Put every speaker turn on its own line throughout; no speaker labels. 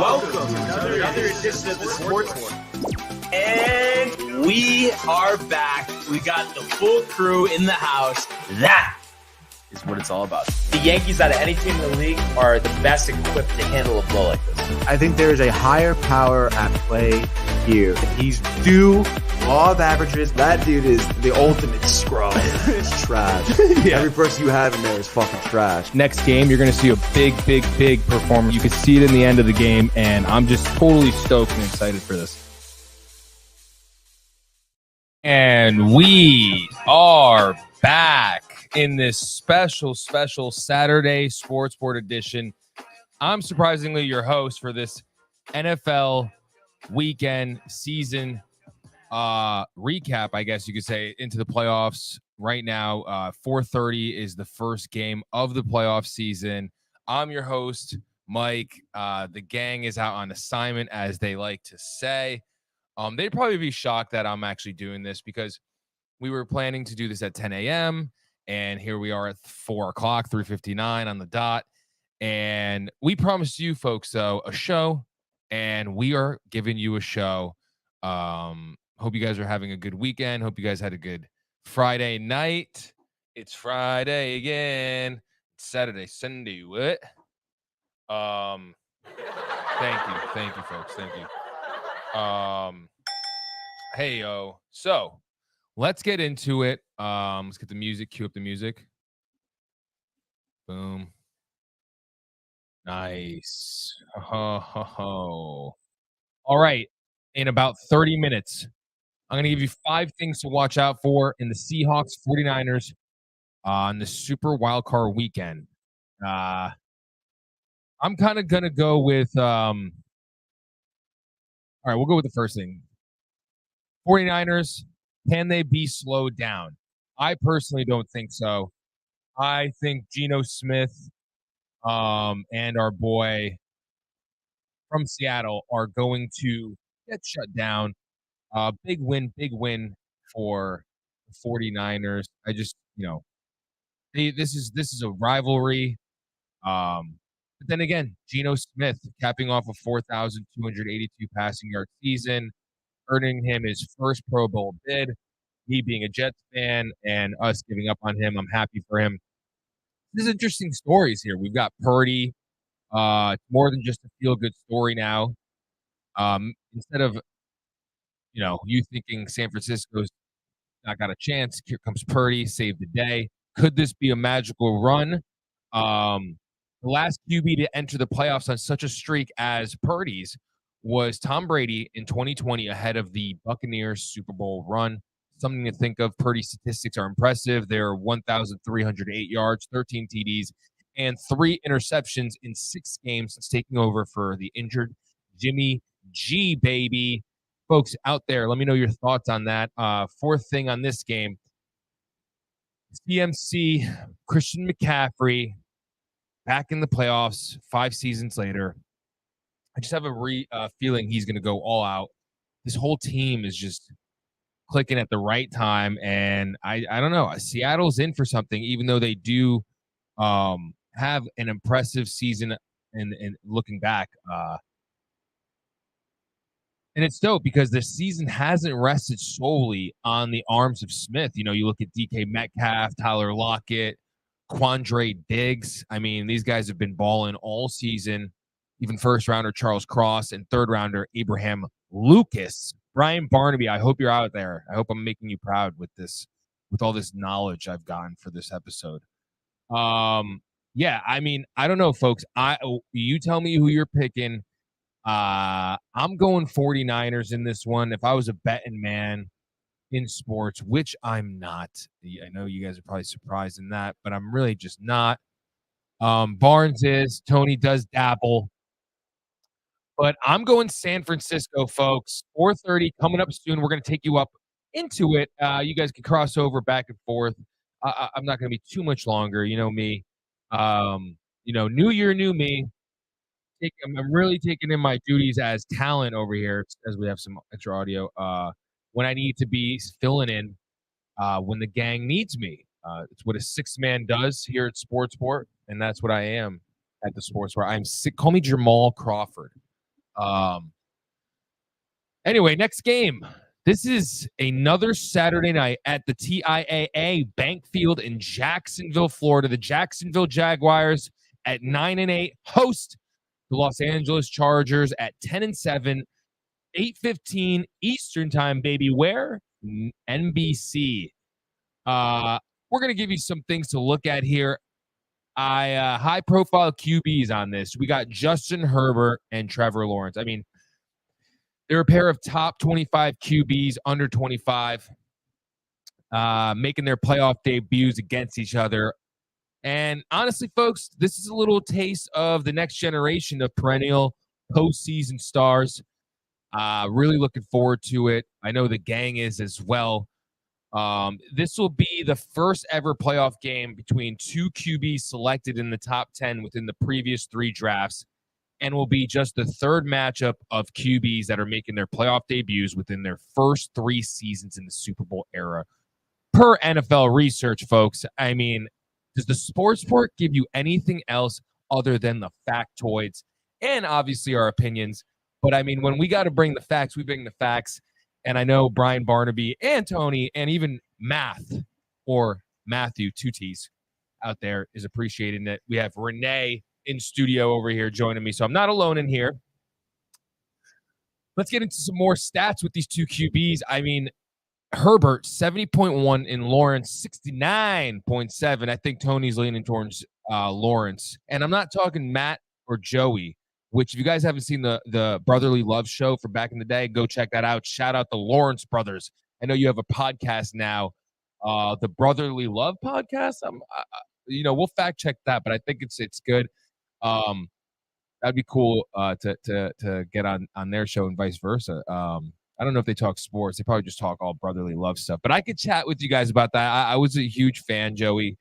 welcome to another edition of the Sports War. And we are back. We got the full crew in the house. That is what it's all about. The Yankees, out of any team in the league, are the best equipped to handle a blow like this.
I think there is a higher power at play here. He's due law of averages. That dude is the ultimate scrub. It's trash. Yeah. Every person you have in there is fucking trash.
Next game, you're going to see a big performance. You can see it in the end of the game, and I'm just totally stoked and excited for this. And we are back in this special Saturday Sports Board edition. I'm surprisingly your host for this NFL weekend season recap, I guess you could say, into the playoffs. Right now, 4:30 is the first game of the playoff season. I'm your host, Mike. The gang is out on assignment, as they like to say. They'd probably be shocked that I'm actually doing this because we were planning to do this at 10 a.m. and here we are at 4 o'clock, 3:59 on the dot. And we promised you folks, though, a show, and we are giving you a show. Hope you guys are having a good weekend. Hope you guys had a good Friday night. It's Friday again. It's Saturday, Sunday. What? Thank you, folks. Thank you. Hey, yo. So let's get into it. Let's get the music. Cue up the music. Boom. Nice. All right. In about 30 minutes, I'm going to give you 5 things to watch out for in the Seahawks 49ers on the Super Wildcard weekend. I'm kind of going to go with all right, we'll go with the first thing. 49ers, can they be slowed down? I personally don't think so. I think Geno Smith and our boy from Seattle are going to get shut down. Big win for the 49ers. I just, this is a rivalry. But then again, Geno Smith capping off a 4,282 passing yard season, earning him his first Pro Bowl bid. Me being a Jets fan and us giving up on him, I'm happy for him. There's interesting stories here. We've got Purdy. It's more than just a feel-good story now. Instead of, you thinking San Francisco's not got a chance, here comes Purdy, save the day. Could this be a magical run? The last QB to enter the playoffs on such a streak as Purdy's was Tom Brady in 2020 ahead of the Buccaneers Super Bowl run. Something to think of. Purdy's statistics are impressive. They're 1,308 yards, 13 TDs, and 3 interceptions in 6 games since taking over for the injured Jimmy G, baby. Folks out there, let me know your thoughts on that. Fourth thing on this game, CMC, Christian McCaffrey, back in the playoffs 5 seasons later. I just have a feeling he's going to go all out. This whole team is just clicking at the right time, and I don't know. Seattle's in for something, even though they do have an impressive season and looking back. And it's dope because the season hasn't rested solely on the arms of Smith. You look at DK Metcalf, Tyler Lockett, Quandre Diggs. I mean, these guys have been balling all season. Even first rounder Charles Cross and third rounder Abraham Lucas. Brian Barnaby, I hope you're out there. I hope I'm making you proud with all this knowledge I've gotten for this episode. Yeah, I mean, I don't know, folks. You tell me who you're picking. I'm going 49ers in this one. If I was a betting man in sports, which I'm not. I know you guys are probably surprised in that, but I'm really just not. Barnes is. Tony does dabble. But I'm going San Francisco, folks. 4:30 coming up soon. We're going to take you up into it. You guys can cross over back and forth. I'm not going to be too much longer. You know me. New year, new me. I'm really taking in my duties as talent over here, as we have some extra audio, when I need to be filling in when the gang needs me. It's what a 6-man does here at Sportsport, and that's what I am at the Sportsport. I'm sick. Call me Jamal Crawford. Anyway, next game. This is another Saturday night at the TIAA Bank Field in Jacksonville, Florida. The Jacksonville Jaguars at 9-8 host the Los Angeles Chargers at 10-7, 8:15 Eastern time, baby. Where? NBC. We're gonna give you some things to look at here. High-profile QBs on this. We got Justin Herbert and Trevor Lawrence. I mean, they're a pair of top 25 QBs, under 25, making their playoff debuts against each other. And honestly, folks, this is a little taste of the next generation of perennial postseason stars. Really looking forward to it. I know the gang is as well. This will be the first ever playoff game between two QBs selected in the top 10 within the previous 3 drafts, and will be just the third matchup of QBs that are making their playoff debuts within their first 3 seasons in the Super Bowl era. Per NFL research, folks, I mean, does the sports report give you anything else other than the factoids and obviously our opinions? But I mean, when we got to bring the facts, we bring the facts. And I know Brian Barnaby and Tony and even Matthew, 2 T's out there, is appreciating it. We have Renee in studio over here joining me, so I'm not alone in here. Let's get into some more stats with these two QBs. I mean, Herbert 70.1 and Lawrence 69.7. I think Tony's leaning towards Lawrence, and I'm not talking Matt or Joey, which if you guys haven't seen the Brotherly Love show from back in the day, go check that out. Shout out the Lawrence brothers. I know you have a podcast now, the Brotherly Love podcast. We'll fact check that, but I think it's good. That'd be cool to get on their show and vice versa. I don't know if they talk sports. They probably just talk all brotherly love stuff. But I could chat with you guys about that. I was a huge fan, Joey.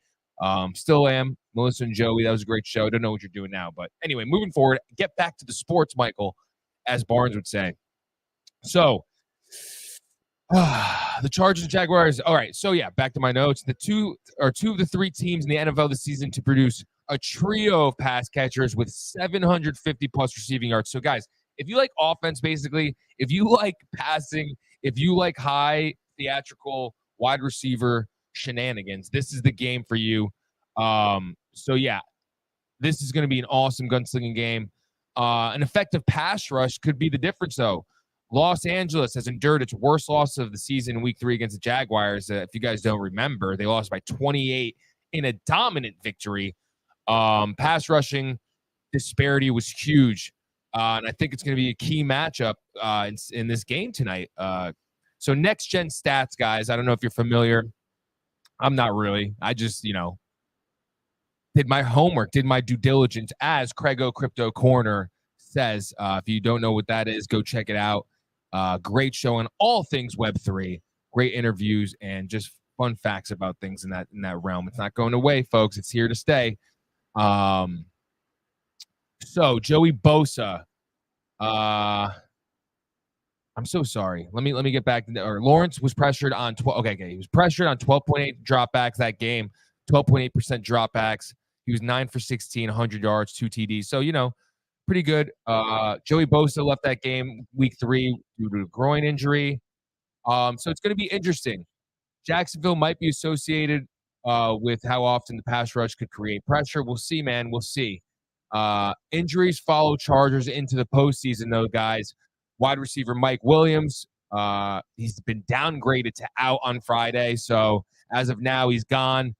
Still am. Melissa and Joey, that was a great show. I don't know what you're doing now. But anyway, moving forward, get back to the sports, Michael, as Barnes would say. So, the Chargers and Jaguars. All right, so yeah, back to my notes. Two of the 3 teams in the NFL this season to produce a trio of pass catchers with 750-plus receiving yards. So, guys, if you like offense, basically, if you like passing, if you like high theatrical wide receiver shenanigans, this is the game for you. So, yeah, this is going to be an awesome gunslinging game. An effective pass rush could be the difference, though. Los Angeles has endured its worst loss of the season in Week 3 against the Jaguars. If you guys don't remember, they lost by 28 in a dominant victory. Pass rushing disparity was huge, and I think it's going to be a key matchup in this game tonight. So next-gen stats, guys, I don't know if you're familiar. I'm not really. I just, did my homework, did my due diligence, as Craigo Crypto Corner says. If you don't know what that is, go check it out. Great show on all things Web3, great interviews, and just fun facts about things in that realm. It's not going away, folks. It's here to stay. So Joey Bosa, I'm so sorry. Let me get back to Lawrence was pressured on 12. Okay. He was pressured on 12.8 dropbacks that game, 12.8% dropbacks. He was 9 for 16, 100 yards, 2 TDs. So, pretty good. Joey Bosa left that game Week 3 due to a groin injury. So it's going to be interesting. Jacksonville might be associated with how often the pass rush could create pressure. We'll see, man. We'll see. Injuries follow Chargers into the postseason, though, guys. Wide receiver Mike Williams, he's been downgraded to out on Friday. So as of now, he's gone.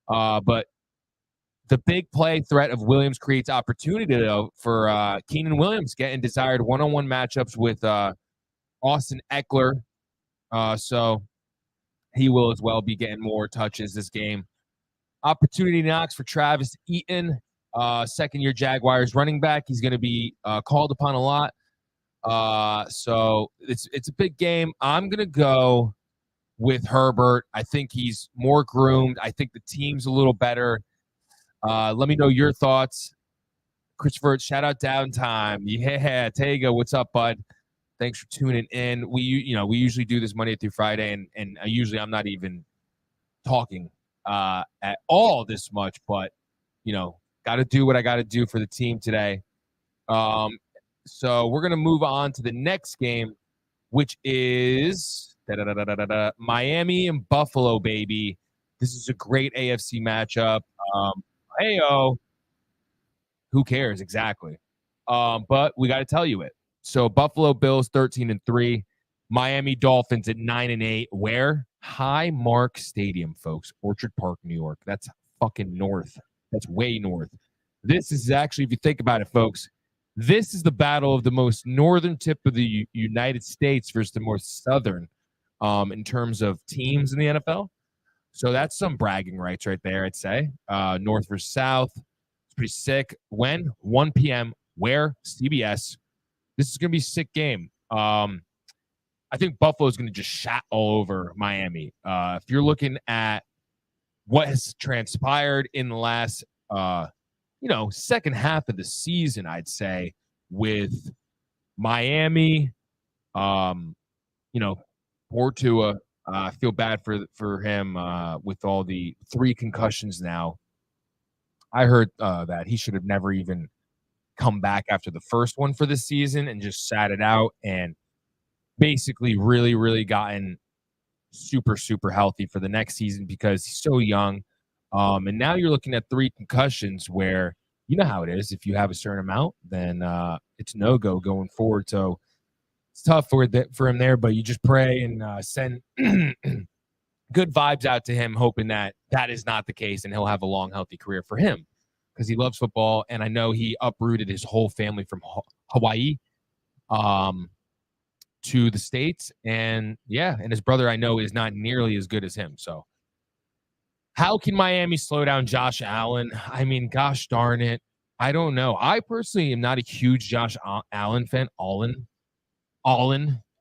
But the big play threat of Williams creates opportunity, though, for Keenan Williams getting desired one-on-one matchups with Austin Eckler. So he will as well be getting more touches this game. Opportunity knocks for Travis Etienne, second-year Jaguars running back. He's going to be called upon a lot. So it's a big game. I'm going to go with Herbert. I think he's more groomed. I think the team's a little better. Let me know your thoughts. Christopher, shout out Downtime. Yeah, Tega, what's up, bud? Thanks for tuning in. We usually do this Monday through Friday, and usually I'm not even talking at all this much, but got to do what I got to do for the team today. So we're going to move on to the next game, which is Miami and Buffalo, baby. This is a great AFC matchup. Heyo. Who cares exactly? But we got to tell you it. So Buffalo Bills 13-3, Miami Dolphins at 9-8. Where? Highmark Stadium, folks. Orchard Park, New York. That's fucking north. That's way north. This is actually, if you think about it, folks, this is the battle of the most northern tip of the United States versus the more southern in terms of teams in the NFL. So that's some bragging rights right there, I'd say. North versus South. It's pretty sick. When? 1 p.m. Where? CBS. This is going to be a sick game. I think Buffalo is going to just shat all over Miami. If you're looking at what has transpired in the last, second half of the season, I'd say, with Miami, poor Tua. I feel bad for him with all the 3 concussions now. I heard that he should have never even come back after the first one for the season and just sat it out and basically really, really gotten super, super healthy for the next season because he's so young. And now you're looking at 3 concussions where you know how it is. If you have a certain amount, then it's no-go going forward. So it's tough for him there, but you just pray and send good vibes out to him, hoping that is not the case and he'll have a long, healthy career for him because he loves football. And I know he uprooted his whole family from Hawaii to the States. And his brother I know is not nearly as good as him. So how can Miami slow down Josh Allen? I mean, gosh darn it. I don't know. I personally am not a huge Josh Allen fan.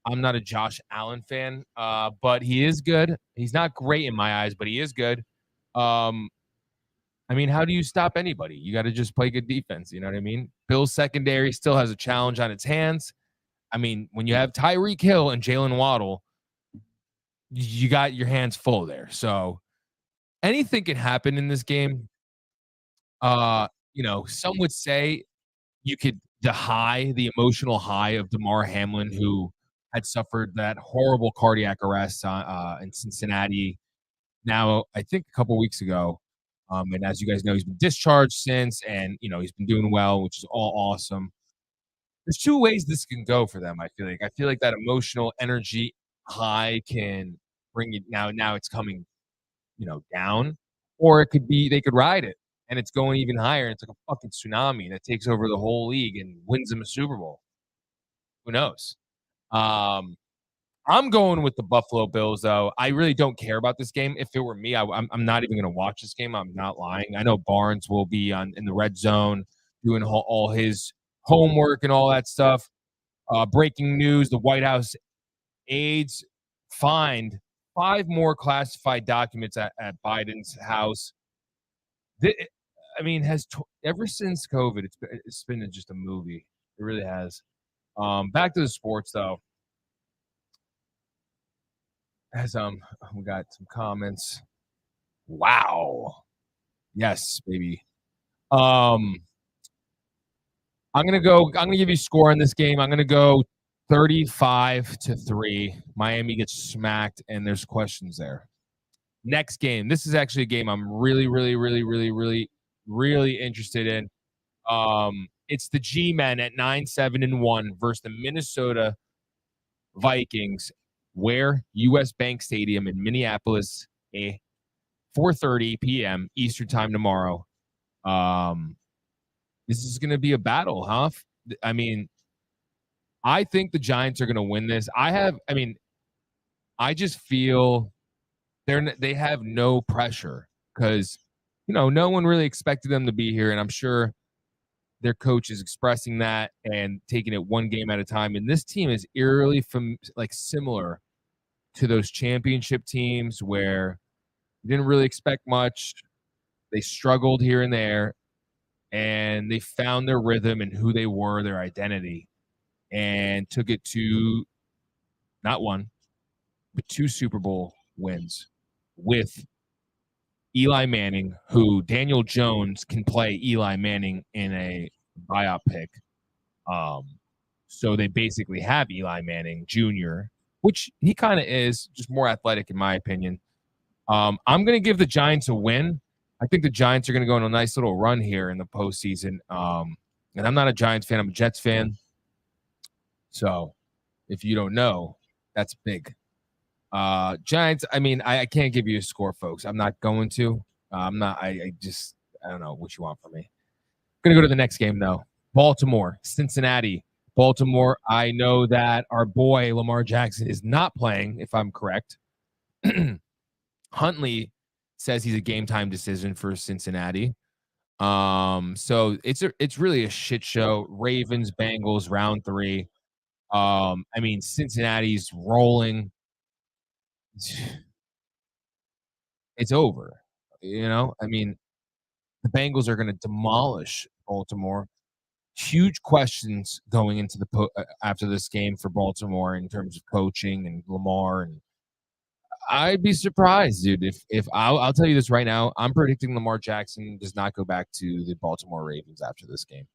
I'm not a Josh Allen fan, but he is good. He's not great in my eyes, but he is good. I mean, how do you stop anybody? You got to just play good defense. You know what I mean? Bill's secondary still has a challenge on its hands. I mean, when you have Tyreek Hill and Jalen Waddle, you got your hands full there. So anything can happen in this game. Some would say you could the emotional high of Damar Hamlin, who had suffered that horrible cardiac arrest in Cincinnati now, I think a couple weeks ago. And as you guys know, he's been discharged since, and, he's been doing well, which is all awesome. There's 2 ways this can go for them, I feel like. I feel like that emotional energy high can bring it now it's coming, down, or it could be they could ride it and it's going even higher. And it's like a fucking tsunami that takes over the whole league and wins them a Super Bowl. Who knows? I'm going with the Buffalo Bills, though. I really don't care about this game. If it were me, I'm not even going to watch this game. I'm not lying. I know Barnes will be in the red zone doing all his homework and all that stuff. Breaking news, the White House aides find 5 more classified documents at Biden's house. Ever since COVID, it's been just a movie. It really has. Back to the sports, though. As we got some comments. Wow. Yes, baby. I'm gonna give you a score on this game. I'm gonna go 35-3. Miami gets smacked, and there's questions there. Next game. This is actually a game I'm really, really, really, really, really, really interested in. It's the G-Men at 9-7-1 versus the Minnesota Vikings. Where? U.S. Bank Stadium in Minneapolis, 4:30 p.m. Eastern time tomorrow. This is going to be a battle, huh? I mean, I think the Giants are going to win this. I just feel they have no pressure because, no one really expected them to be here, and I'm sure their coach is expressing that and taking it one game at a time. And this team is eerily similar to those championship teams where you didn't really expect much. They struggled here and there, and they found their rhythm and who they were, their identity, and took it to not 1, but 2 Super Bowl wins with Eli Manning, who Daniel Jones can play Eli Manning in a biopic. So they basically have Eli Manning Jr., which he kind of is, just more athletic in my opinion. I'm going to give the Giants a win. I think the Giants are going to go on a nice little run here in the postseason. And I'm not a Giants fan. I'm a Jets fan. So if you don't know, that's big. Giants, I mean, I can't give you a score, folks. I'm not going to. I'm not. I don't know what you want from me. Going to go to the next game, though. Baltimore, Cincinnati. Baltimore, I know that our boy Lamar Jackson is not playing, if I'm correct. Huntley says he's a game time decision for Cincinnati. So it's really a shit show. Ravens, Bengals, round 3. I mean, Cincinnati's rolling. It's over. You know, I mean, the Bengals are going to demolish Baltimore. Huge questions going into the after this game for Baltimore in terms of coaching and Lamar, and I'd be surprised, dude. If I'll tell you this right now, I'm predicting Lamar Jackson does not go back to the Baltimore Ravens after this game.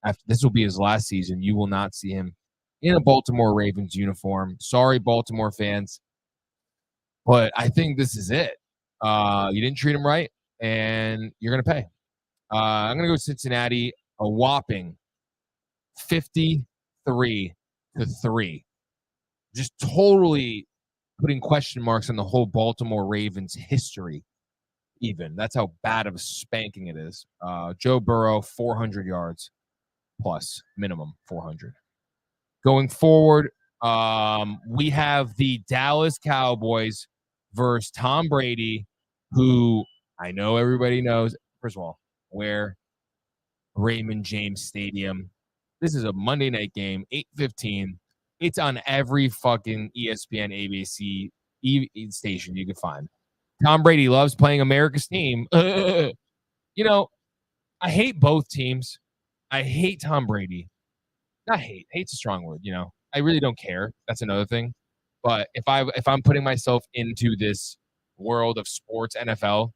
After this will be his last season, you will not see him in a Baltimore Ravens uniform. Sorry, Baltimore fans, but I think this is it. You didn't treat him right, and you're gonna pay. I'm gonna go Cincinnati. A whopping 53-3. Just totally putting question marks on the whole Baltimore Ravens history, even. That's how bad of a spanking it is. Joe Burrow, 400 yards plus, minimum 400. Going forward, we have the Dallas Cowboys versus Tom Brady, who I know everybody knows. First of all, where Raymond James Stadium. This is a Monday night game, 8:15. It's on every fucking ESPN, ABC station you can find. Tom Brady loves playing America's team. You know, I hate both teams. I hate Tom Brady. Not hate. Hate's a strong word, you know. I really don't care. That's another thing. But if I'm putting myself into this world of sports, NFL,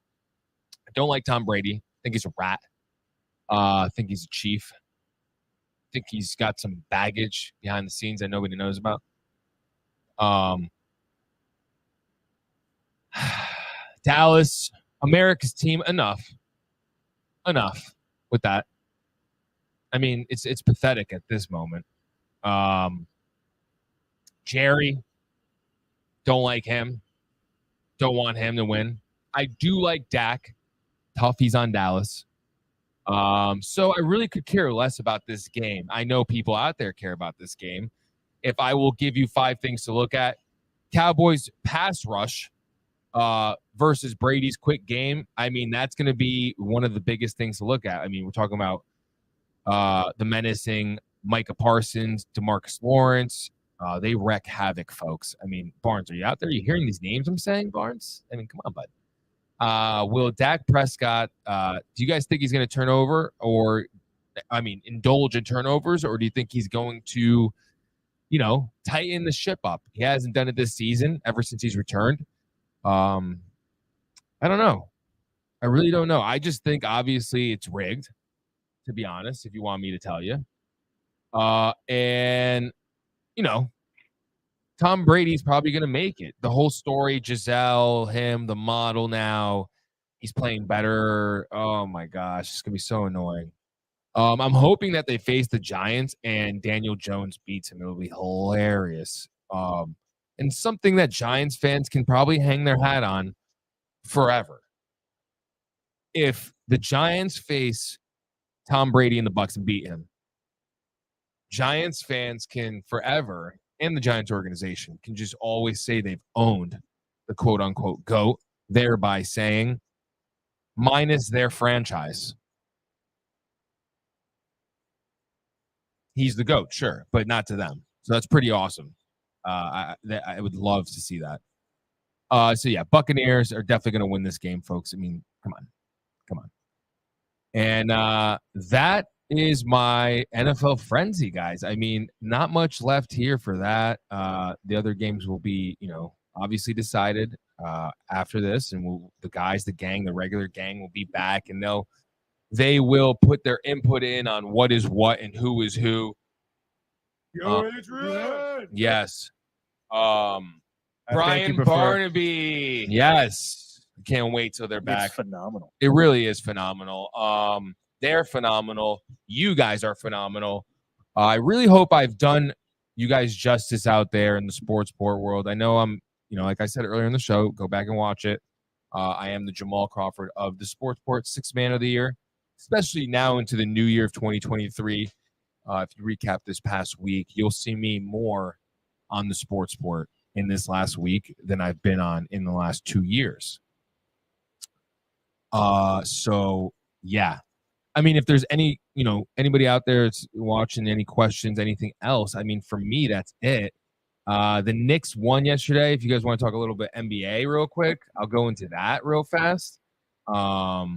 I don't like Tom Brady. I think he's a rat. I think he's a chief. I think he's got some baggage behind the scenes that nobody knows about. Dallas, America's team, enough with that. I mean, it's pathetic at this moment. Jerry, don't like him. Don't want him to win. I do like Dak. Tough he's on Dallas. So I really could care less about this game. I know people out there care about this game. If I will give you 5 things to look at, Cowboys pass rush versus Brady's quick game. I mean, that's going to be one of the biggest things to look at. I mean, we're talking about the menacing Micah Parsons, DeMarcus Lawrence. They wreck havoc, folks. I mean, Barnes, are you out there? Are you hearing these names I'm saying, Barnes? I mean, come on, bud. Will Dak Prescott, do you guys think he's going to turn over indulge in turnovers, or do you think he's going to, tighten the ship up? He hasn't done it this season ever since he's returned. I don't know. I really don't know. I just think obviously it's rigged, to be honest, if you want me to tell you. Tom Brady's probably going to make it. The whole story, Giselle, him, the model now, he's playing better. Oh, my gosh. It's going to be so annoying. I'm hoping that they face the Giants and Daniel Jones beats him. It'll be hilarious. And something that Giants fans can probably hang their hat on forever. If the Giants face Tom Brady and the Bucs and beat him, Giants fans can forever, and the Giants organization can just always say they've owned the quote-unquote GOAT, thereby saying, minus their franchise. He's the GOAT, sure, but not to them. So that's pretty awesome. I would love to see that. Buccaneers are definitely going to win this game, folks. I mean, come on. And that is my NFL frenzy, guys. I mean, not much left here for that. The other games will be, obviously decided after this, and the gang, the regular gang will be back, and they will put their input in on what is what and who is who. Yes.
Thank
Brian
you
Barnaby. Yes. Can't wait till they're back.
It's phenomenal.
It really is phenomenal. They're phenomenal. You guys are phenomenal. I really hope I've done you guys justice out there in the sports sport world. I know I'm, like I said earlier in the show, go back and watch it. I am the Jamal Crawford of the Sports Sport Sixth Man of the Year, especially now into the new year of 2023. If you recap this past week, you'll see me more on the sports sport in this last week than I've been on in the last 2 years. So yeah. I mean, if there's anybody out there that's watching, any questions, anything else, I mean, for me, that's it. The Knicks won yesterday. If you guys want to talk a little bit NBA real quick, I'll go into that real fast. Let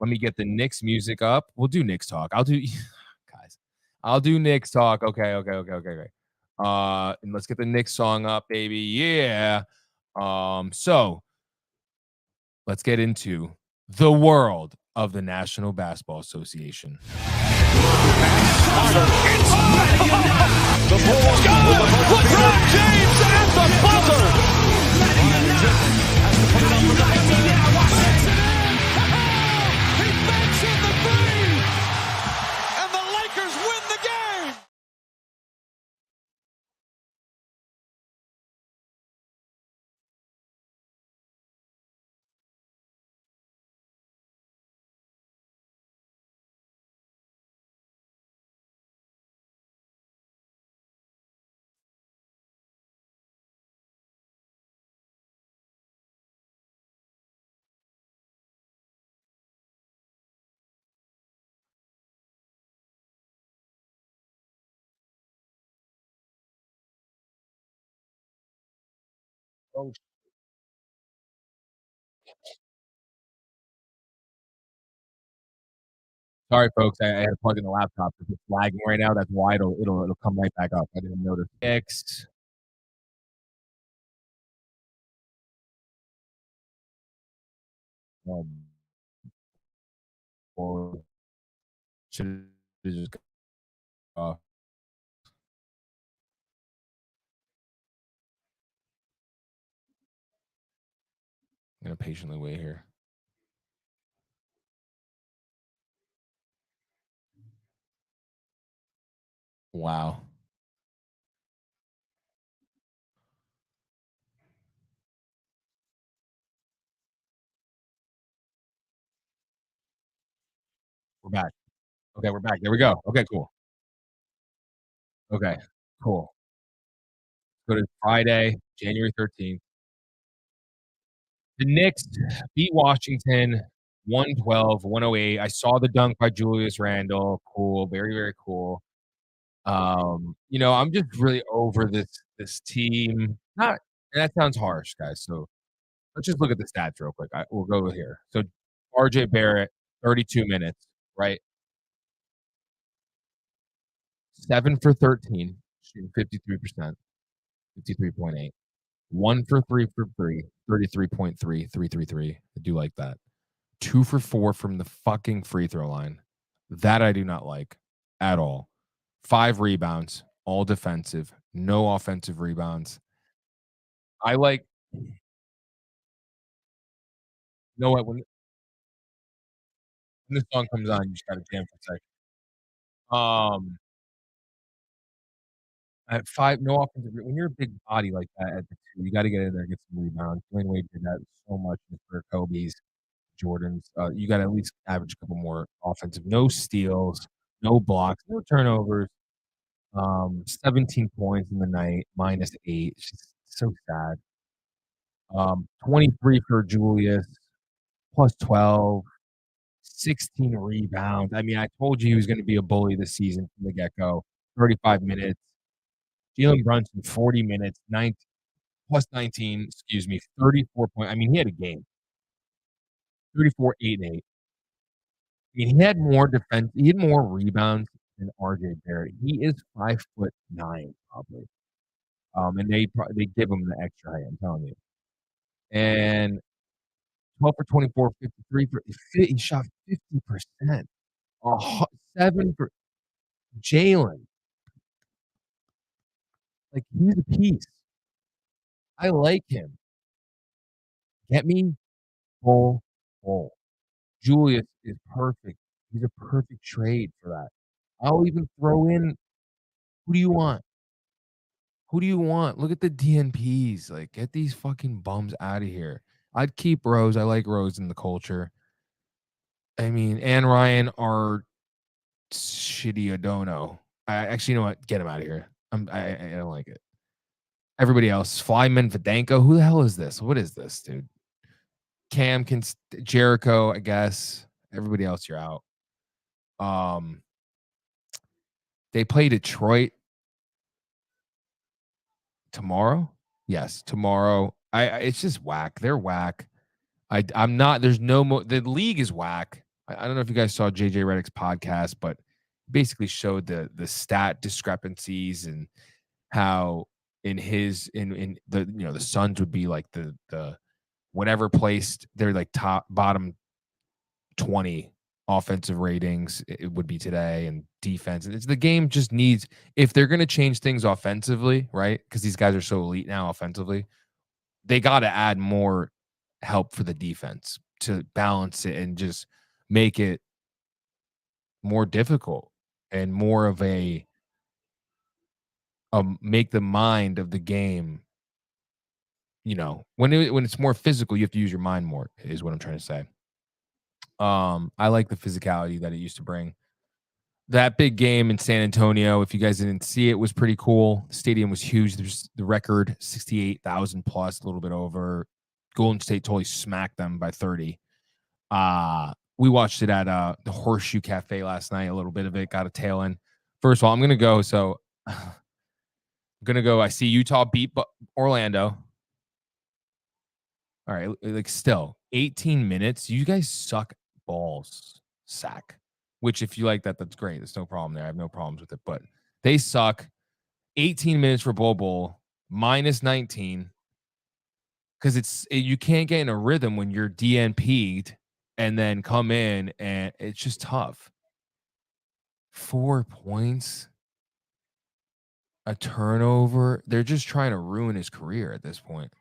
me get the Knicks music up. We'll do Knicks talk. I'll do Knicks talk. Okay. And let's get the Knicks song up, baby. Yeah. So let's get into the world of the National Basketball Association.
LeBron James at the buzzer. He banks in the three, and the Lakers win the game.
Oh, sorry, folks. I had to plug in the laptop because it's lagging right now. That's why it'll come right back up. I didn't notice. Next. Or should just off. I'm gonna patiently wait here. Wow. We're back. Okay, we're back. There we go. Okay, cool. Okay, cool. Go to Friday, January 13th. The Knicks beat Washington 112-108. I saw the dunk by Julius Randle. Cool. Very, very cool. I'm just really over this team. Not, and that sounds harsh, guys. So let's just look at the stats real quick. We'll go here. So RJ Barrett, 32 minutes, right? 7 for 13, shooting 53%, 53.8. 1 for 3 for 3, 33.3, 333. I do like that. 2 for 4 from the fucking free throw line. That I do not like at all. 5 rebounds, all defensive, no offensive rebounds. I like. You know what? When this song comes on, you just gotta jam for a second. At 5, no offensive. When you're a big body like that at the 2, you got to get in there and get some rebounds. Dwayne Wade did that so much for Kobe's, Jordans. You got to at least average a couple more offensive. No steals, no blocks, no turnovers. 17 points in the night, -8. It's just so sad. 23 for Julius, plus 12, 16 rebounds. I mean, I told you he was going to be a bully this season from the get-go. 35 minutes. Jalen Brunson, 40 minutes, 19, 34 points. I mean, he had a game. 34, 8, and 8. I mean, he had more defense. He had more rebounds than RJ Barrett. He is 5'9", probably. And they give him the extra height, I'm telling you. And 12 for 24, 53 he shot 50%. 7 for Jalen. Like, he's a piece. I like him. Get me Bol Bol. Julius is perfect. He's a perfect trade for that. I'll even throw in, who do you want? Who do you want? Look at the DNPs. Like, get these fucking bums out of here. I'd keep Rose. I like Rose in the culture. I mean, and Ryan are shitty Adono. I actually, you know what? Get him out of here. I don't like it. Everybody else, Flyman, Videnko. Who the hell is this? What is this, dude? Cam can Jericho, I guess. Everybody else, you're out. They play Detroit tomorrow. Yes, tomorrow. It's just whack. They're whack. I'm not. There's no more. The league is whack. I don't know if you guys saw JJ Redick's podcast, but basically showed the stat discrepancies and how in the the Suns would be like the whatever placed, they're like bottom 20 offensive ratings it would be today, and defense. It's the game just needs, if they're going to change things offensively, right? Because these guys are so elite now offensively, they got to add more help for the defense to balance it and just make it more difficult and more of a make the mind of the game. When it's more physical, you have to use your mind more, is what I'm trying to say. I like the physicality that it used to bring. That big game in San Antonio, if you guys didn't see it, was pretty cool. The stadium was huge. There's the record 68,000 plus, a little bit over. Golden State totally smacked them by 30. We watched it at the Horseshoe Cafe last night. A little bit of it, got a tail in. First of all, I'm gonna go. So I'm gonna go. I see Utah beat Orlando. All right, like still 18 minutes. You guys suck balls, sack. Which, if you like that, that's great. There's no problem there. I have no problems with it. But they suck. 18 minutes for Bol, minus 19. Because you can't get in a rhythm when you're DNP'd and then come in, and it's just tough. 4 points, a turnover. They're just trying to ruin his career at this point.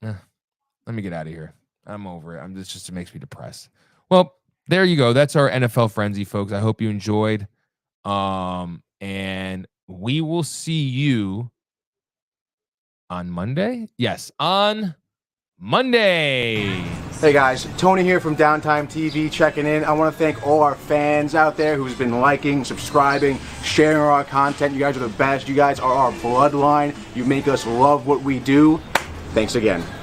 Let me get out of here. I'm over it. It makes me depressed. Well, there you go. That's our NFL frenzy, folks. I hope you enjoyed. And we will see you on Monday. Yes, on Monday.
Hey guys, Tony here from Downtime TV checking in. I want to thank all our fans out there who's been liking, subscribing, sharing our content. You guys are the best. You guys are our bloodline. You make us love what we do. Thanks again.